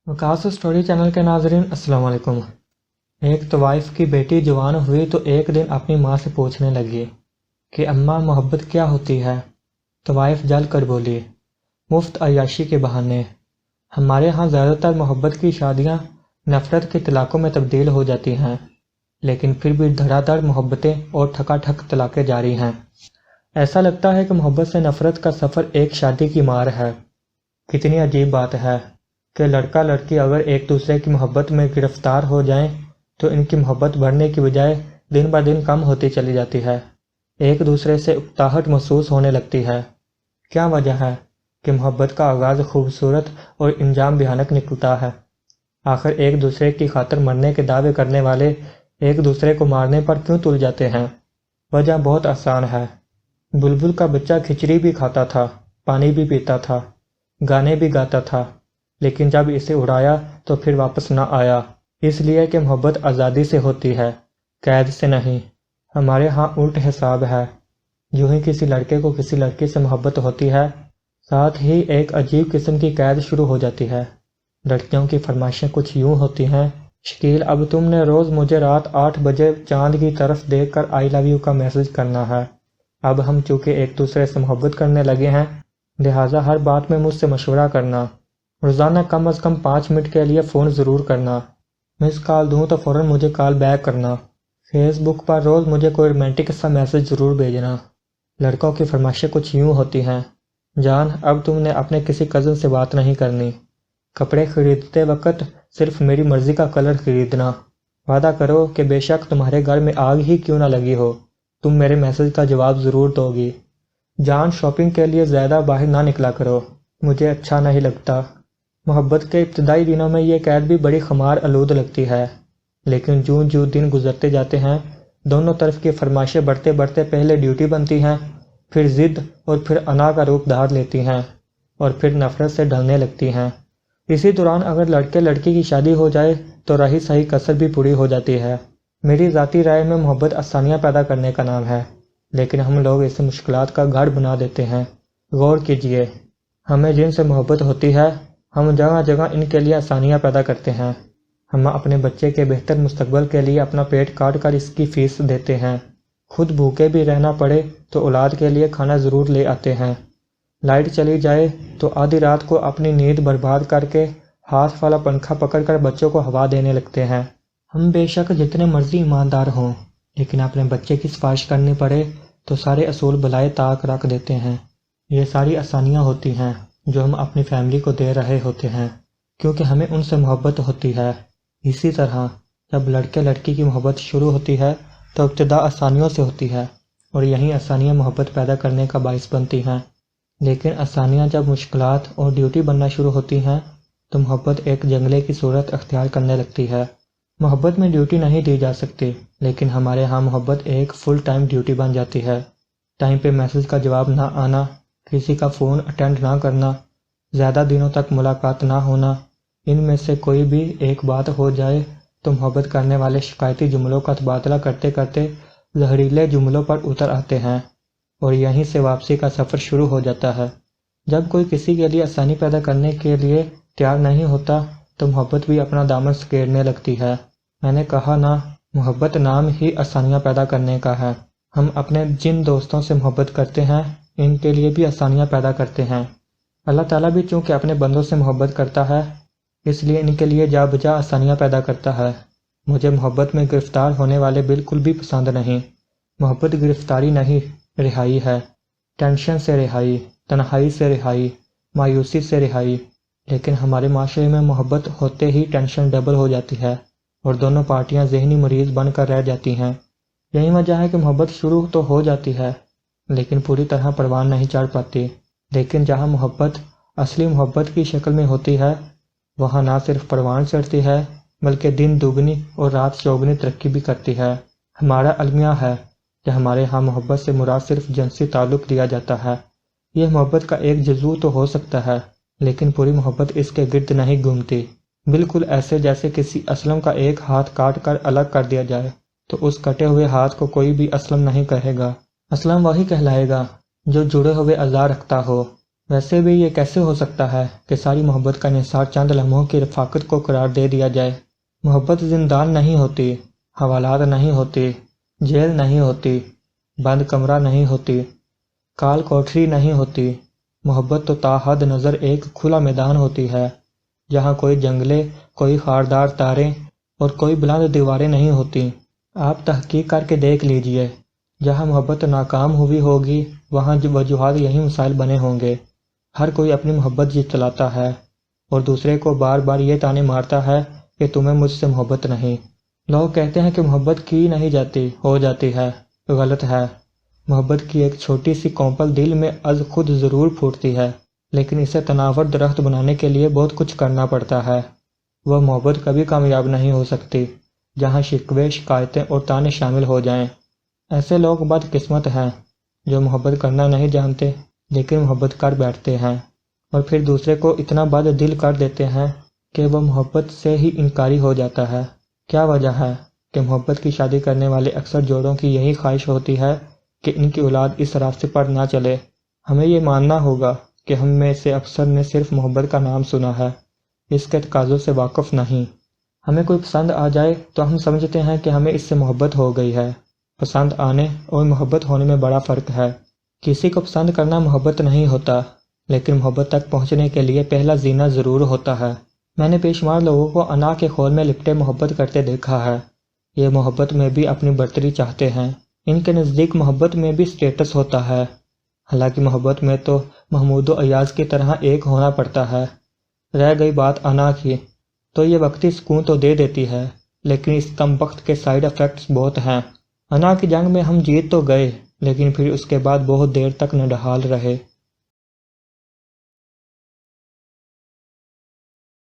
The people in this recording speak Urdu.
وکاس اسٹوری چینل کے ناظرین السلام علیکم۔ ایک طوائف کی بیٹی جوان ہوئی تو ایک دن اپنی ماں سے پوچھنے لگی کہ اماں محبت کیا ہوتی ہے؟ طوائف جل کر بولی، مفت عیاشی کے بہانے۔ ہمارے ہاں زیادہ تر محبت کی شادیاں نفرت کے طلاقوں میں تبدیل ہو جاتی ہیں، لیکن پھر بھی دھڑا دھڑ محبتیں اور ٹھکا ٹھک طلاقیں جاری ہیں۔ ایسا لگتا ہے کہ محبت سے نفرت کا سفر ایک شادی کی مار ہے۔ کتنی عجیب بات ہے کہ لڑکا لڑکی اگر ایک دوسرے کی محبت میں گرفتار ہو جائیں تو ان کی محبت بڑھنے کی بجائے دن بہ دن کم ہوتی چلی جاتی ہے، ایک دوسرے سے اکتاہٹ محسوس ہونے لگتی ہے۔ کیا وجہ ہے کہ محبت کا آغاز خوبصورت اور انجام بھیانک نکلتا ہے؟ آخر ایک دوسرے کی خاطر مرنے کے دعوے کرنے والے ایک دوسرے کو مارنے پر کیوں تل جاتے ہیں؟ وجہ بہت آسان ہے۔ بلبل کا بچہ کھچڑی بھی کھاتا تھا، پانی بھی پیتا تھا، گانے بھی گاتا تھا، لیکن جب اسے اڑایا تو پھر واپس نہ آیا، اس لیے کہ محبت آزادی سے ہوتی ہے، قید سے نہیں۔ ہمارے ہاں الٹ حساب ہے۔ جو ہی کسی لڑکے کو کسی لڑکی سے محبت ہوتی ہے، ساتھ ہی ایک عجیب قسم کی قید شروع ہو جاتی ہے۔ لڑکیوں کی فرمائشیں کچھ یوں ہوتی ہیں، شکیل اب تم نے روز مجھے رات 8 بجے چاند کی طرف دیکھ کر آئی لو یو کا میسج کرنا ہے۔ اب ہم چونکہ ایک دوسرے سے محبت کرنے لگے ہیں، لہٰذا ہر بات میں مجھ سے مشورہ کرنا، روزانہ کم از کم 5 منٹ کے لیے فون ضرور کرنا، مس کال دوں تو فوراً مجھے کال بیک کرنا، فیس بک پر روز مجھے کوئی رومانٹک سا میسج ضرور بھیجنا۔ لڑکوں کی فرمائشیں کچھ یوں ہوتی ہیں، جان اب تم نے اپنے کسی کزن سے بات نہیں کرنی، کپڑے خریدتے وقت صرف میری مرضی کا کلر خریدنا، وعدہ کرو کہ بے شک تمہارے گھر میں آگ ہی کیوں نہ لگی ہو، تم میرے میسج کا جواب ضرور دو گی۔ جان شاپنگ کے لیے زیادہ باہر نہ نکلا کرو، مجھے اچھا نہیں لگتا۔ محبت کے ابتدائی دنوں میں یہ قید بھی بڑی خمار آلود لگتی ہے، لیکن جوں جوں دن گزرتے جاتے ہیں، دونوں طرف کی فرمائشیں بڑھتے بڑھتے پہلے ڈیوٹی بنتی ہیں، پھر ضد اور پھر انا کا روپ دھار لیتی ہیں، اور پھر نفرت سے ڈھلنے لگتی ہیں۔ اسی دوران اگر لڑکے لڑکی کی شادی ہو جائے تو رہی صحیح کسر بھی پوری ہو جاتی ہے۔ میری ذاتی رائے میں محبت آسانیاں پیدا کرنے کا نام ہے، لیکن ہم لوگ اسے مشکلات کا گڑھ بنا دیتے ہیں۔ غور کیجئے، ہمیں جن سے محبت ہوتی ہے، ہم جگہ جگہ ان کے لیے آسانیاں پیدا کرتے ہیں۔ ہم اپنے بچے کے بہتر مستقبل کے لیے اپنا پیٹ کاٹ کر اس کی فیس دیتے ہیں، خود بھوکے بھی رہنا پڑے تو اولاد کے لیے کھانا ضرور لے آتے ہیں۔ لائٹ چلی جائے تو آدھی رات کو اپنی نیند برباد کر کے ہاتھ والا پنکھا پکڑ کر بچوں کو ہوا دینے لگتے ہیں۔ ہم بے شک جتنے مرضی ایماندار ہوں، لیکن اپنے بچے کی سفارش کرنی پڑے تو سارے اصول بلائے طاق رکھ دیتے ہیں۔ یہ ساری آسانیاں ہوتی ہیں جو ہم اپنی فیملی کو دے رہے ہوتے ہیں، کیونکہ ہمیں ان سے محبت ہوتی ہے۔ اسی طرح جب لڑکے لڑکی کی محبت شروع ہوتی ہے تو ابتدا آسانیوں سے ہوتی ہے، اور یہی آسانیاں محبت پیدا کرنے کا باعث بنتی ہیں۔ لیکن آسانیاں جب مشکلات اور ڈیوٹی بننا شروع ہوتی ہیں تو محبت ایک جنگلے کی صورت اختیار کرنے لگتی ہے۔ محبت میں ڈیوٹی نہیں دی جا سکتی، لیکن ہمارے ہاں محبت ایک فل ٹائم ڈیوٹی بن جاتی ہے۔ ٹائم پہ میسج کا جواب نہ آنا، کسی کا فون اٹینڈ نہ کرنا، زیادہ دنوں تک ملاقات نہ ہونا، ان میں سے کوئی بھی ایک بات ہو جائے تو محبت کرنے والے شکایتی جملوں کا تبادلہ کرتے کرتے زہریلے جملوں پر اتر آتے ہیں، اور یہیں سے واپسی کا سفر شروع ہو جاتا ہے۔ جب کوئی کسی کے لیے آسانی پیدا کرنے کے لیے تیار نہیں ہوتا تو محبت بھی اپنا دامن سکیڑنے لگتی ہے۔ میں نے کہا نا، محبت نام ہی آسانیاں پیدا کرنے کا ہے۔ ہم اپنے جن دوستوں سے محبت کرتے ہیں، ان کے لیے بھی آسانیاں پیدا کرتے ہیں۔ اللہ تعالیٰ بھی چونکہ اپنے بندوں سے محبت کرتا ہے، اس لیے ان کے لیے جا بجا آسانیاں پیدا کرتا ہے۔ مجھے محبت میں گرفتار ہونے والے بالکل بھی پسند نہیں۔ محبت گرفتاری نہیں، رہائی ہے۔ ٹینشن سے رہائی، تنہائی سے رہائی، مایوسی سے رہائی۔ لیکن ہمارے معاشرے میں محبت ہوتے ہی ٹینشن ڈبل ہو جاتی ہے، اور دونوں پارٹیاں ذہنی مریض بن کر رہ جاتی ہیں۔ یہی وجہ ہے کہ محبت شروع تو ہو جاتی ہے، لیکن پوری طرح پروان نہیں چڑھ پاتی۔ لیکن جہاں محبت اصلی محبت کی شکل میں ہوتی ہے، وہاں نہ صرف پروان چڑھتی ہے بلکہ دن دگنی اور رات چوگنی ترقی بھی کرتی ہے۔ ہمارا المیہ ہے کہ ہمارے ہاں محبت سے مراد صرف جنسی تعلق لیا جاتا ہے۔ یہ محبت کا ایک جزو تو ہو سکتا ہے، لیکن پوری محبت اس کے گرد نہیں گھومتی۔ بالکل ایسے جیسے کسی اسلم کا ایک ہاتھ کاٹ کر الگ کر دیا جائے تو اس کٹے ہوئے ہاتھ کو کوئی بھی اسلم نہیں کہے گا۔ اسلم وہی کہلائے گا جو جڑے ہوئے اعضاء رکھتا ہو، ویسے بھی یہ کیسے ہو سکتا ہے کہ ساری محبت کا انحصار چند لمحوں کی رفاقت کو قرار دے دیا جائے؟ محبت زندان نہیں ہوتی، حوالات نہیں ہوتی، جیل نہیں ہوتی، بند کمرہ نہیں ہوتی، کال کوٹری نہیں ہوتی۔ محبت تو تاحد نظر ایک کھلا میدان ہوتی ہے، جہاں کوئی جنگلے، کوئی خاردار تاریں اور کوئی بلند دیواریں نہیں ہوتی۔ آپ تحقیق کر کے دیکھ لیجئے، جہاں محبت ناکام ہوئی ہوگی وہاں وجوہات یہی مسائل بنے ہوں گے۔ ہر کوئی اپنی محبت جتلاتا ہے اور دوسرے کو بار بار یہ طعنے مارتا ہے کہ تمہیں مجھ سے محبت نہیں۔ لوگ کہتے ہیں کہ محبت کی نہیں جاتی، ہو جاتی ہے۔ غلط ہے۔ محبت کی ایک چھوٹی سی کونپل دل میں از خود ضرور پھوٹتی ہے، لیکن اسے تناور درخت بنانے کے لیے بہت کچھ کرنا پڑتا ہے۔ وہ محبت کبھی کامیاب نہیں ہو سکتی جہاں شکوے، شکایتیں اور طعنے شامل ہو جائیں۔ ایسے لوگ بد قسمت ہیں جو محبت کرنا نہیں جانتے لیکن محبت کر بیٹھتے ہیں اور پھر دوسرے کو اتنا بد دل کر دیتے ہیں کہ وہ محبت سے ہی انکاری ہو جاتا ہے۔ کیا وجہ ہے کہ محبت کی شادی کرنے والے اکثر جوڑوں کی یہی خواہش ہوتی ہے کہ ان کی اولاد اس راستے پر نہ چلے؟ ہمیں یہ ماننا ہوگا کہ ہم میں سے اکثر نے صرف محبت کا نام سنا ہے، اس کے تقاضوں سے واقف نہیں۔ ہمیں کوئی پسند آ جائے تو ہم سمجھتے ہیں کہ ہمیں اس سے محبت ہو گئی ہے۔ پسند آنے اور محبت ہونے میں بڑا فرق ہے۔ کسی کو پسند کرنا محبت نہیں ہوتا، لیکن محبت تک پہنچنے کے لیے پہلا زینہ ضرور ہوتا ہے۔ میں نے بے شمار لوگوں کو انا کے خول میں لپٹے محبت کرتے دیکھا ہے۔ یہ محبت میں بھی اپنی برتری چاہتے ہیں۔ ان کے نزدیک محبت میں بھی سٹیٹس ہوتا ہے، حالانکہ محبت میں تو محمود و ایاز کی طرح ایک ہونا پڑتا ہے۔ رہ گئی بات انا کی، تو یہ وقتی سکون تو دے دیتی ہے، لیکن اس کم بخت کے سائیڈ ایفیکٹس بہت ہیں۔ انا کی جنگ میں ہم جیت تو گئے، لیکن پھر اس کے بعد بہت دیر تک نڈھال رہے۔